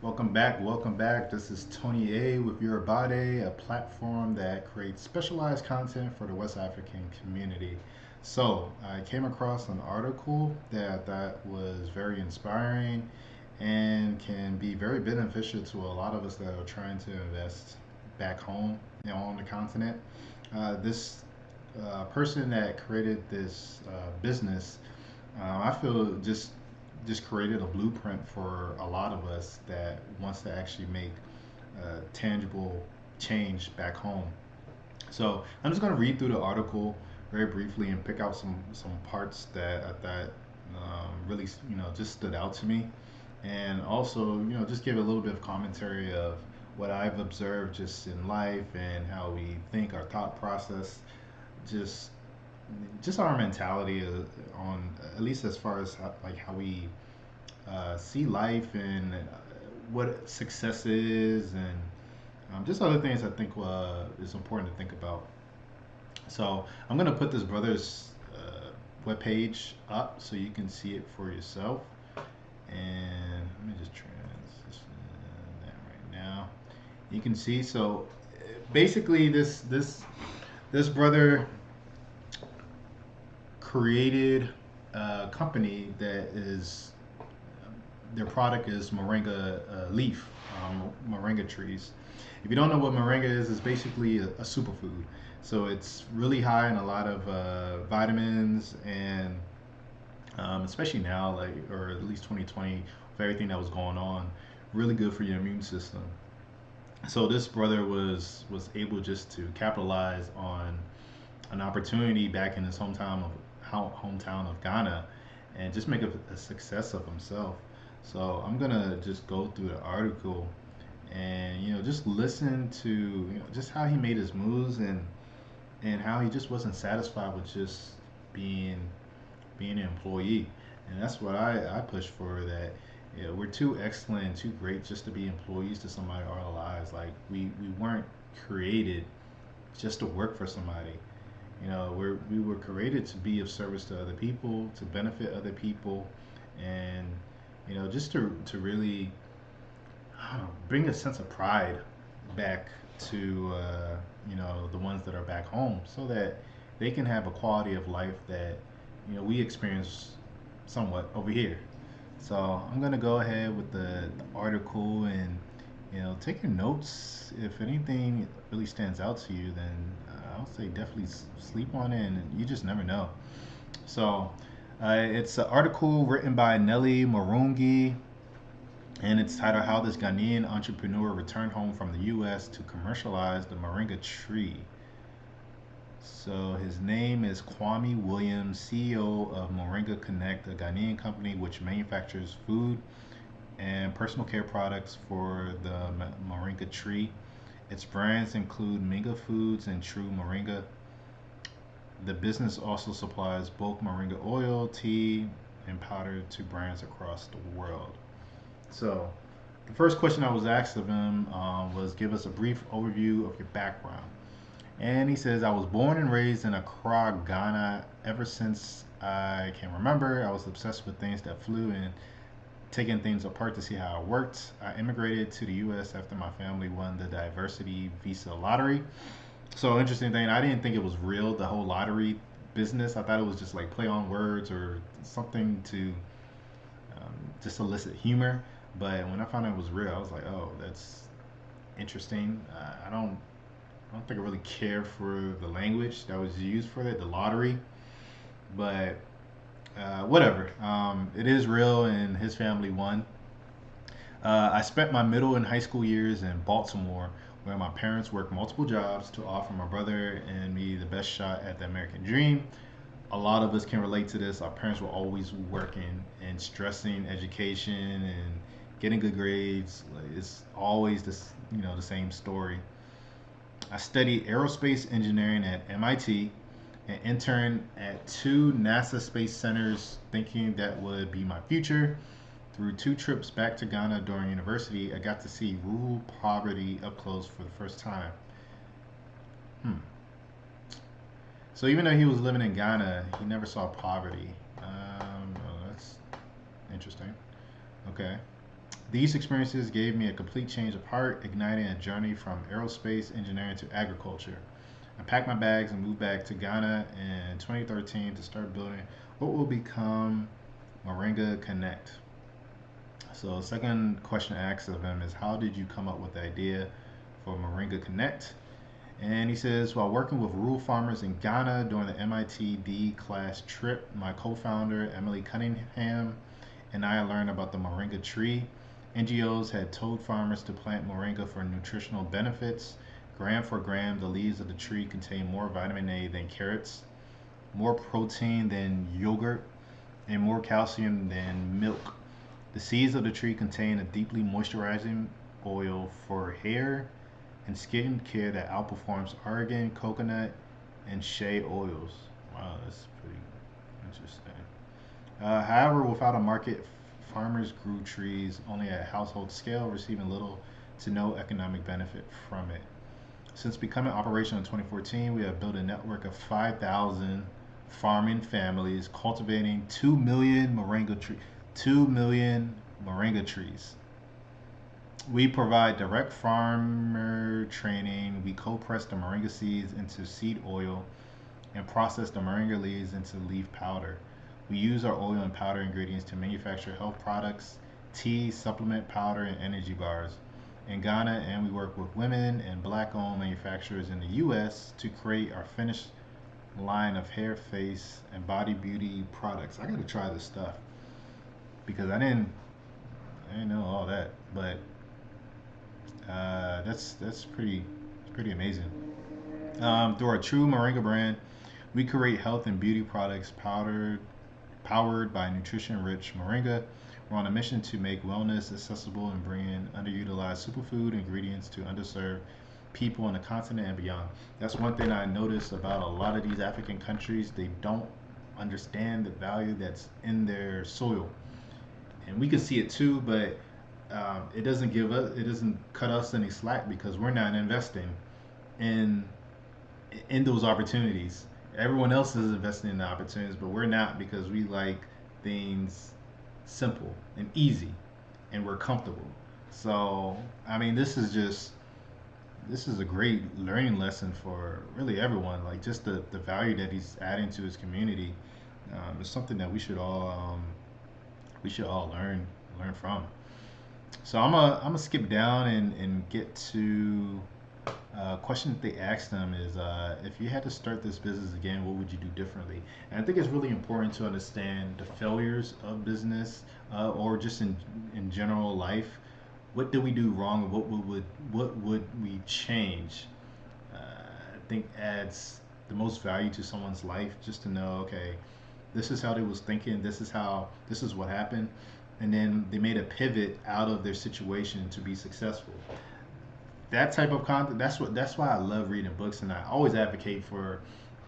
Welcome back. Welcome back. This is Tony A with YORUBADE, a platform that creates specialized content for the West African community. So, I came across an article that I thought was very inspiring and can be very beneficial to a lot of us that are trying to invest back home, on the continent. This person that created this business, I feel just created a blueprint for a lot of us that wants to actually make tangible change back home. So I'm just going to read through the article very briefly and pick out some parts that I thought really just stood out to me, and also just give a little bit of commentary of what I've observed just in life and how we think, our thought process, just just our mentality on, at least as far as how we see life and what success is, and just other things I think is important to think about. So I'm gonna put this brother's webpage up so you can see it for yourself. And let me just transition that right now. You can see. So basically, this brother created a company that is, their product is moringa leaf, moringa trees. If you don't know what moringa is, it's basically a superfood. So it's really high in a lot of vitamins, and especially now, like, or at least 2020, with everything that was going on, really good for your immune system. So this brother was able just to capitalize on an opportunity back in his hometown of Ghana, and just make a success of himself. So I'm gonna just go through the article and just listen to just how he made his moves, and how he just wasn't satisfied with just being being an employee. And that's what I push for, that we're too excellent and too great just to be employees to somebody our lives. Like, we weren't created just to work for somebody. We were created to be of service to other people, to benefit other people, and just to really, I don't know, bring a sense of pride back to the ones that are back home, so that they can have a quality of life that we experience somewhat over here. So I'm gonna go ahead with the article, and take your notes. If anything really stands out to you, then I'll say definitely sleep on it, and you just never know. So it's an article written by Nelly Morungi, and it's titled "How This Ghanaian Entrepreneur Returned Home from the U.S. to Commercialize the Moringa Tree." So his name is Kwami Williams, CEO of Moringa Connect, a Ghanaian company which manufactures food and personal care products for the moringa tree. Its brands include Minga Foods and True Moringa. The business also supplies bulk moringa oil, tea, and powder to brands across the world. So, the first question I was asked of him was, give us a brief overview of your background. And he says, I was born and raised in Accra, Ghana. Ever since I can remember, I was obsessed with things that flew and taking things apart to see how it worked. I immigrated to the U.S. after my family won the diversity visa lottery. So interesting thing, I didn't think it was real, the whole lottery business. I thought it was just like play on words or something to just elicit humor. But when I found out it was real, I was like, oh, that's interesting. I don't think I really care for the language that was used for it, the lottery. But whatever. It is real, and his family won. I spent my middle and high school years in Baltimore, where my parents worked multiple jobs to offer my brother and me the best shot at the American dream. A lot of us can relate to this. Our parents were always working and stressing education and getting good grades. Like, it's always the same story. I studied aerospace engineering at MIT and interned at two NASA space centers, thinking that would be my future. Through two trips back to Ghana during university, I got to see rural poverty up close for the first time. Hmm. So even though he was living in Ghana, he never saw poverty. Oh, that's interesting. Okay. These experiences gave me a complete change of heart, igniting a journey from aerospace engineering to agriculture. I packed my bags and moved back to Ghana in 2013 to start building what will become Moringa Connect. So, second question asked of him is, how did you come up with the idea for Moringa Connect? And he says, while working with rural farmers in Ghana during the MIT class trip, my co founder, Emily Cunningham, and I learned about the moringa tree. NGOs had told farmers to plant moringa for nutritional benefits. Gram for gram, the leaves of the tree contain more vitamin A than carrots, more protein than yogurt, and more calcium than milk. The seeds of the tree contain a deeply moisturizing oil for hair and skin care that outperforms argan, coconut, and shea oils. Wow, that's pretty interesting. However, without a market, farmers grew trees only at household scale, receiving little to no economic benefit from it. Since becoming operational in 2014, we have built a network of 5,000 farming families cultivating 2 million moringa trees. 2 million moringa trees. We provide direct farmer training. We co-press the moringa seeds into seed oil and process the moringa leaves into leaf powder. We use our oil and powder ingredients to manufacture health products, tea, supplement powder, and energy bars in Ghana, and we work with women and black-owned manufacturers in the U.S. to create our finished line of hair, face, and body beauty products. I gotta try this stuff because I didn't know all that, but that's pretty amazing. Through our True Moringa brand, we create health and beauty products powered by nutrition-rich moringa. We're on a mission to make wellness accessible and bring in underutilized superfood ingredients to underserved people on the continent and beyond. That's one thing I notice about a lot of these African countries. They don't understand the value that's in their soil, and we can see it too. But it doesn't cut us any slack because we're not investing in those opportunities. Everyone else is investing in the opportunities, but we're not because we like things simple and easy, and we're comfortable. So, I mean, this is a great learning lesson for really everyone. Like just the value that he's adding to his community is something that we should all learn from. So I'm gonna skip down and get to a question that they asked them is if you had to start this business again, what would you do differently? And I think it's really important to understand the failures of business or just in general life. What did we do wrong, and what would we change? I think adds the most value to someone's life just to know, okay, this is how they was thinking, this is what happened, and then they made a pivot out of their situation to be successful. That type of content, that's why I love reading books, and I always advocate for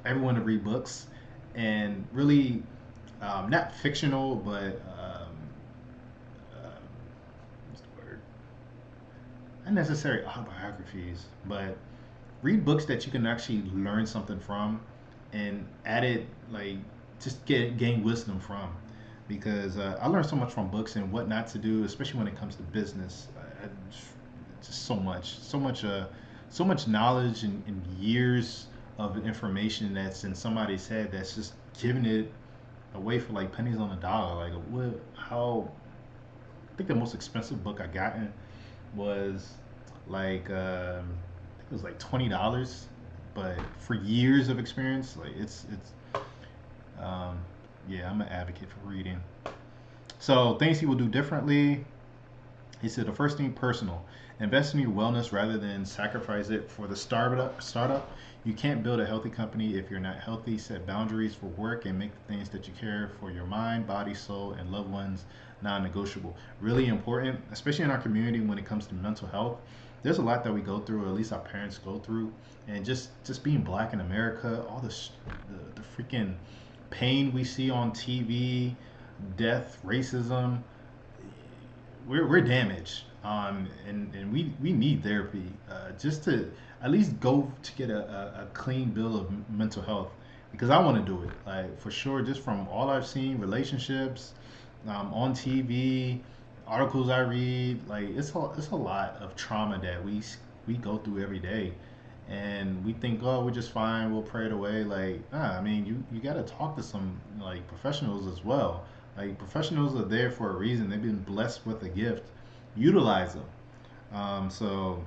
everyone to read books, and really not fictional, but what's the word, not necessarily autobiographies, but read books that you can actually learn something from and add it, like just gain wisdom from, because I learned so much from books and what not to do, especially when it comes to business. Just so much knowledge and years of information that's in somebody's head that's just giving it away for like pennies on a dollar. Like what? How? I think the most expensive book I gotten was like I think it was like $20, but for years of experience, like it's yeah, I'm an advocate for reading. So things he will do differently. He said the first thing, personal. Invest in your wellness rather than sacrifice it for the startup. You can't build a healthy company if you're not healthy. Set boundaries for work and make the things that you care for your mind, body, soul, and loved ones non-negotiable. Really important, especially in our community when it comes to mental health. There's a lot that we go through, or at least our parents go through, and just being black in America, all the freaking pain we see on TV, death, racism, we're damaged, and we need therapy just to at least go to get a clean bill of mental health, because I want to do it, like for sure, just from all I've seen, relationships on TV, articles I read, like it's a lot of trauma that we go through every day, and we think, oh, we're just fine, we'll pray it away. Like, nah, I mean, you got to talk to some like professionals as well. Like professionals are there for a reason. They've been blessed with a gift. Utilize them. So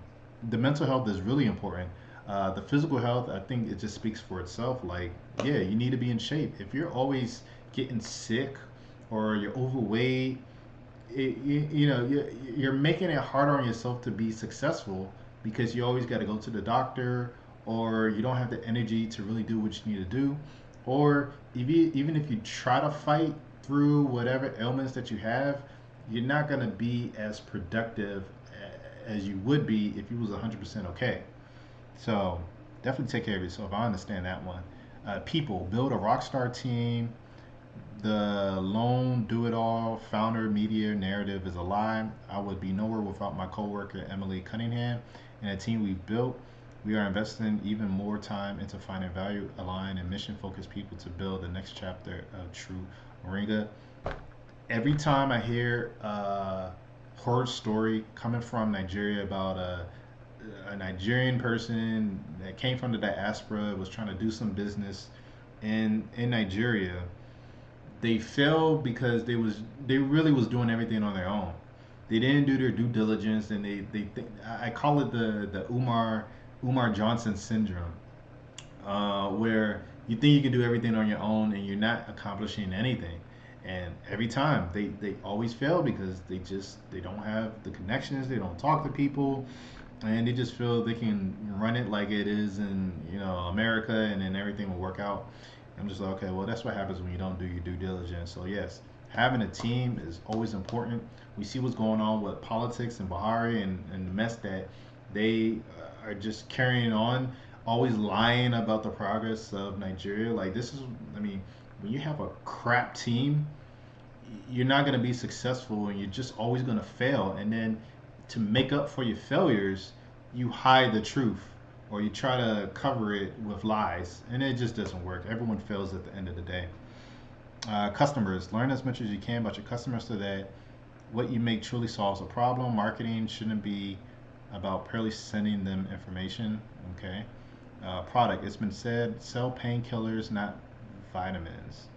the mental health is really important. The physical health, I think it just speaks for itself. Like, yeah, you need to be in shape. If you're always getting sick or you're overweight, you're making it harder on yourself to be successful because you always got to go to the doctor, or you don't have the energy to really do what you need to do, or even if you try to fight through whatever ailments that you have, you're not going to be as productive as you would be if you was 100% okay. So definitely take care of yourself. I understand that one. People build a rock star team. The lone do-it-all founder media narrative is a lie. I would be nowhere without my coworker Emily Cunningham and a team we've built. We are investing even more time into finding value aligned and mission focused people to build the next chapter of True Moringa. Every time I hear a horror story coming from Nigeria about a Nigerian person that came from the diaspora, was trying to do some business in Nigeria, they failed because they really was doing everything on their own. They didn't do their due diligence, and I call it the Umar Johnson syndrome, where you think you can do everything on your own and you're not accomplishing anything. And every time they always fail because they don't have the connections, they don't talk to people, and they just feel they can run it like it is in America, and then everything will work out. I'm just like, okay, well, that's what happens when you don't do your due diligence. So yes, having a team is always important. We see what's going on with politics and Buhari, and the mess that they are just carrying on, always lying about the progress of Nigeria. Like this is, I mean, when you have a crap team, you're not going to be successful, and you're just always going to fail. And then to make up for your failures, you hide the truth, or you try to cover it with lies, and it just doesn't work. Everyone fails at the end of the day. Customers, learn as much as you can about your customers so that what you make truly solves a problem. Marketing shouldn't be about purely sending them information. Okay. Product, it's been said, sell painkillers, not vitamins.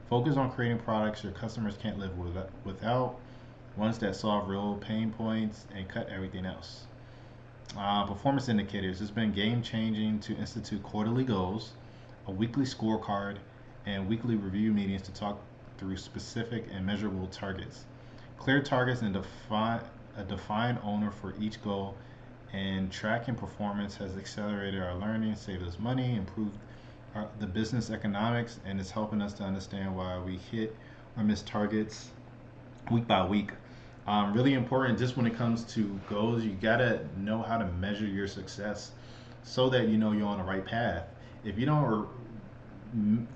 Focus on creating products your customers can't live without, ones that solve real pain points and cut everything else. Performance indicators, it's been game changing to institute quarterly goals, a weekly scorecard, and weekly review meetings to talk through specific and measurable targets. Clear targets and a defined owner for each goal, and tracking performance has accelerated our learning, saved us money, improved the business economics, and it's helping us to understand why we hit or miss targets week by week. Really important just when it comes to goals, you gotta know how to measure your success so that you know you're on the right path. If you don't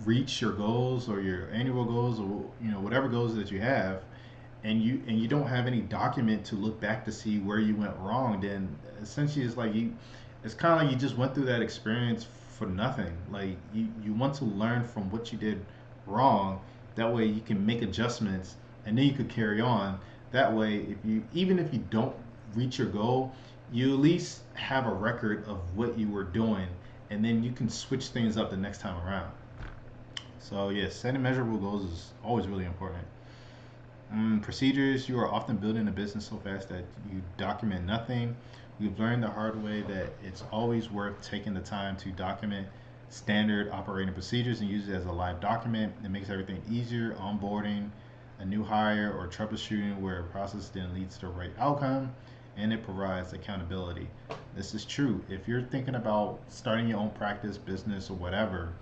reach your goals or your annual goals, or whatever goals that you have, and you don't have any document to look back to see where you went wrong, then essentially it's kind of like you just went through that experience for nothing. Like you want to learn from what you did wrong, that way you can make adjustments, and then you could carry on. That way, even if you don't reach your goal, you at least have a record of what you were doing, and then you can switch things up the next time around. So yes, setting measurable goals is always really important. Procedures, you are often building a business so fast that you document nothing. We've learned the hard way that it's always worth taking the time to document standard operating procedures and use it as a live document. It makes everything easier, onboarding a new hire or troubleshooting where a process then leads to the right outcome, and it provides accountability. This is true. If you're thinking about starting your own practice, business, or whatever,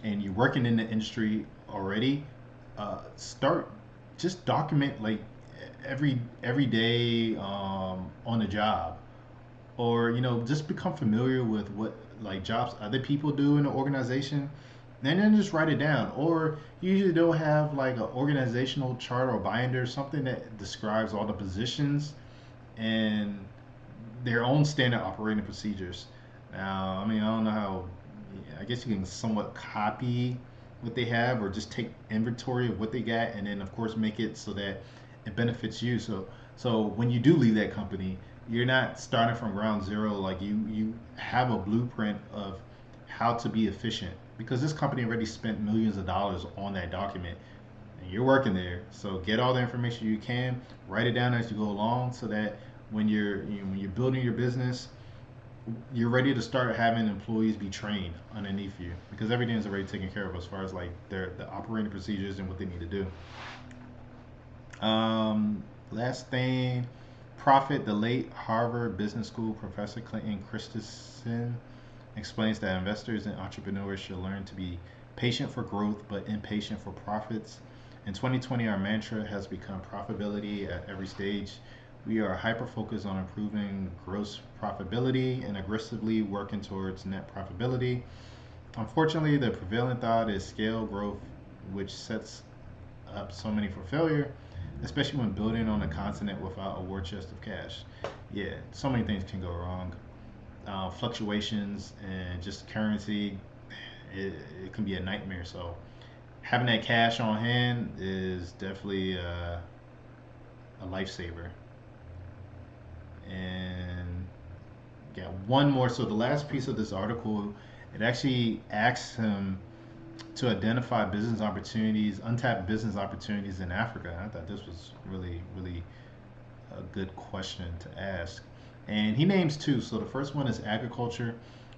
and you're working in the industry already, start just document like every day on the job, or just become familiar with what like jobs other people do in the organization, and then just write it down. Or usually they'll have like an organizational chart or binder, something that describes all the positions and their own standard operating procedures. Now, I mean, I don't know how. I guess you can somewhat copy what they have, or just take inventory of what they got, and then of course make it so that it benefits you. So when you do leave that company, you're not starting from ground zero. Like you have a blueprint of how to be efficient because this company already spent millions of dollars on that document and you're working there. So get all the information you can, write it down as you go along, so that when you're building your business, you're ready to start having employees be trained underneath you because everything is already taken care of as far as like the operating procedures and what they need to do. Last thing, Profit, the late Harvard Business School professor Clinton Christensen explains that investors and entrepreneurs should learn to be patient for growth but impatient for profits. In 2020, our mantra has become profitability at every stage. We are hyper focused on improving gross profitability and aggressively working towards net profitability. Unfortunately, the prevailing thought is scale growth, which sets up so many for failure, especially when building on a continent without a war chest of cash. Yeah, so many things can go wrong. Fluctuations and just currency, it can be a nightmare. So having that cash on hand is definitely a lifesaver. And got one more. So the last piece of this article, it actually asks him to identify business opportunities, untapped business opportunities in Africa. I thought this was really, really a good question to ask. And he names two. So the first one is agriculture.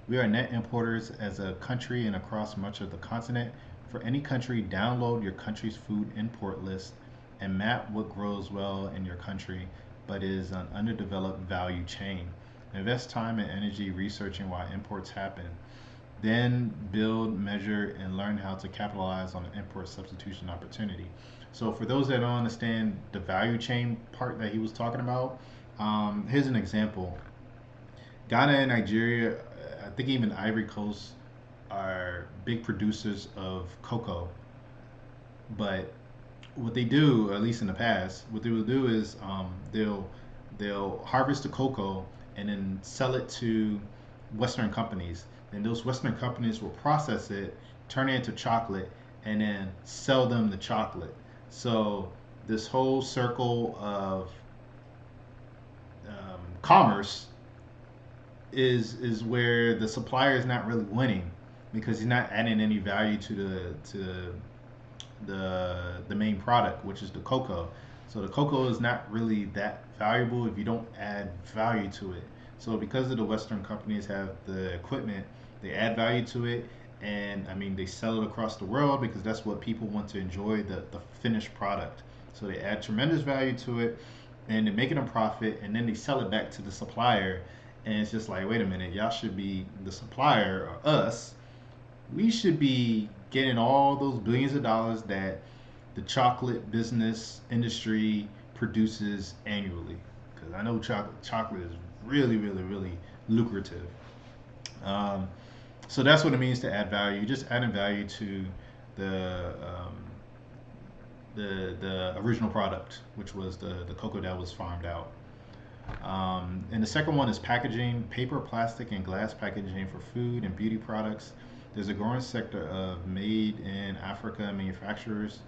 We are net importers as a country and across much of the continent. For any country, download your country's food import list and map what grows well in your country but is an underdeveloped value chain. Invest time and energy researching why imports happen. Then build, measure, and learn how to capitalize on the import substitution opportunity. So, for those that don't understand the value chain part that he was talking about, here's an example. Ghana and Nigeria, I think even Ivory Coast, are big producers of cocoa. But what they do, at least in the past, what they will do is they'll harvest the cocoa and then sell it to Western companies. And those Western companies will process it, turn it into chocolate, and then sell them the chocolate. So this whole circle of commerce is where the supplier is not really winning because he's not adding any value to the main product, which is the cocoa. So the cocoa is not really that valuable if you don't add value to it. So because of the Western companies have the equipment, they add value to it, and I mean they sell it across the world because that's what people want to enjoy, the finished product. So they add tremendous value to it, and they're making a profit, and then they sell it back to the supplier, and it's just like, wait a minute, y'all should be the supplier or us. We should be getting all those billions of dollars that the chocolate business industry produces annually. Because I know chocolate is really, really, really lucrative. Um, so that's what it means to add value. You're just adding value to the the original product, which was the cocoa that was farmed out. And the second one is packaging, paper, plastic, and glass packaging for food and beauty products. There's a growing sector of made in Africa manufacturers,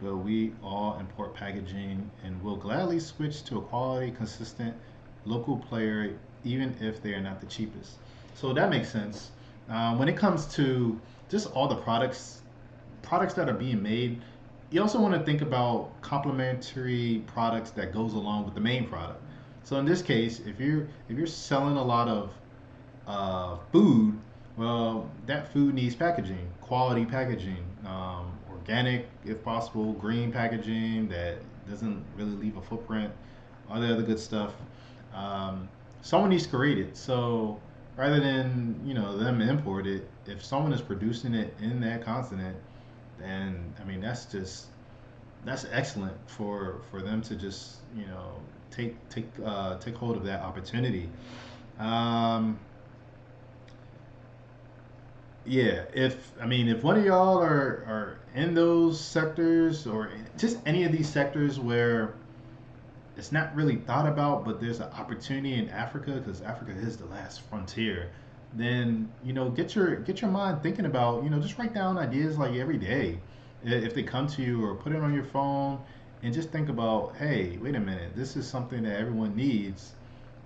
but we all import packaging and will gladly switch to a quality, consistent local player, even if they are not the cheapest. So that makes sense. When it comes to just all the products that are being made, you also want to think about complementary products that goes along with the main product. So in this case, if you're selling a lot of food, well, that food needs packaging, quality packaging, organic if possible, green packaging that doesn't really leave a footprint, all the other good stuff. Someone needs to create it. So rather than them import it, if someone is producing it in that continent, then I mean that's excellent for them to just take hold of that opportunity. Um, yeah, if one of y'all are in those sectors or just any of these sectors where it's not really thought about, but there's an opportunity in Africa because Africa is the last frontier. Then get your mind thinking about just write down ideas like every day if they come to you, or put it on your phone and just think about, hey, wait a minute, this is something that everyone needs,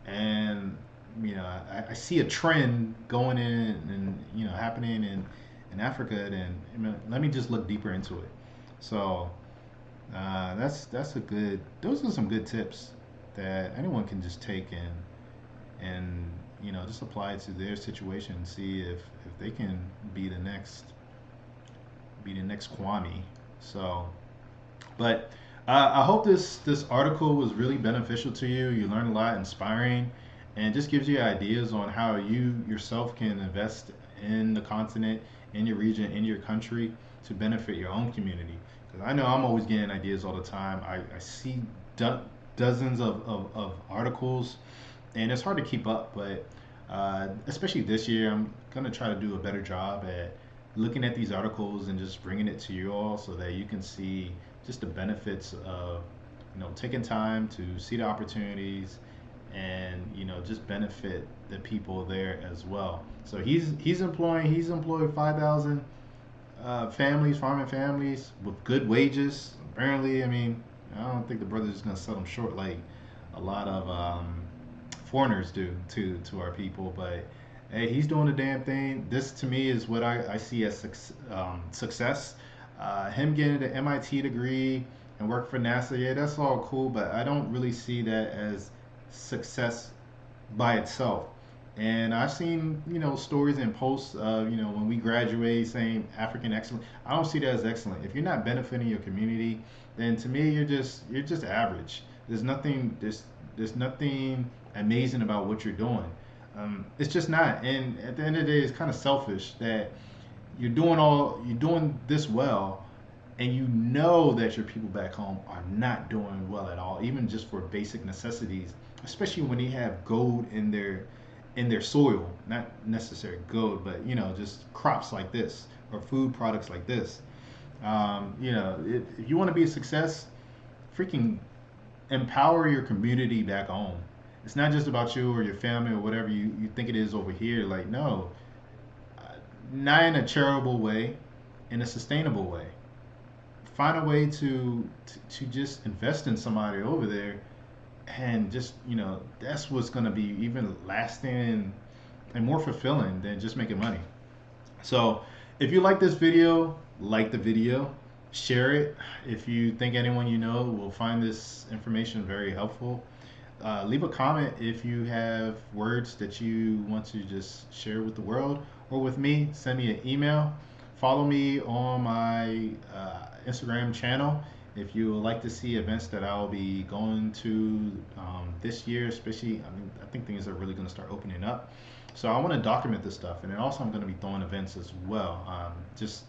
and I see a trend going in and happening in Africa, then let me just look deeper into it. So that's a good. Those are some good tips that anyone can just take and just apply it to their situation and see if they can be the next Kwami. So, but I hope this article was really beneficial to you. You learned a lot, inspiring, and just gives you ideas on how you yourself can invest in the continent, in your region, in your country to benefit your own community. Because I know I'm always getting ideas all the time. I see dozens of articles, and it's hard to keep up. But especially this year, I'm gonna try to do a better job at looking at these articles and just bringing it to you all so that you can see just the benefits of taking time to see the opportunities and just benefit the people there as well. So he's employed 5,000 families, farming families with good wages. Apparently, I mean, I don't think the brother's just gonna sell them short like a lot of foreigners do to our people. But hey, he's doing the damn thing. This to me is what I see as success. Him getting an MIT degree and work for NASA, yeah, that's all cool, but I don't really see that as success by itself. And I've seen, stories and posts of, when we graduate saying African excellent. I don't see that as excellent. If you're not benefiting your community, then to me you're just average. There's nothing amazing about what you're doing. It's just not. And at the end of the day, it's kind of selfish that you're doing this well, and you know that your people back home are not doing well at all, even just for basic necessities, especially when they have gold in their soil, not necessarily gold, but just crops like this or food products like this. If you want to be a success, freaking empower your community back home. It's not just about you or your family or whatever you think it is over here. Like, no, not in a charitable way, in a sustainable way. Find a way to just invest in somebody over there, and just that's what's going to be even lasting and more fulfilling than just making money. So if you like the video, share it. If you think anyone will find this information very helpful, leave a comment if you have words that you want to just share with the world or with me. Send me an email. Follow me on my Instagram channel if you would like to see events that I'll be going to this year, especially. I mean, I think things are really going to start opening up. So I want to document this stuff, and then also I'm going to be throwing events as well. Just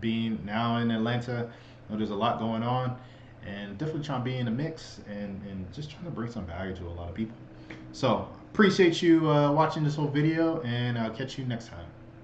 being now in Atlanta, there's a lot going on, and definitely trying to be in the mix and just trying to bring some value to a lot of people. So appreciate you watching this whole video, and I'll catch you next time.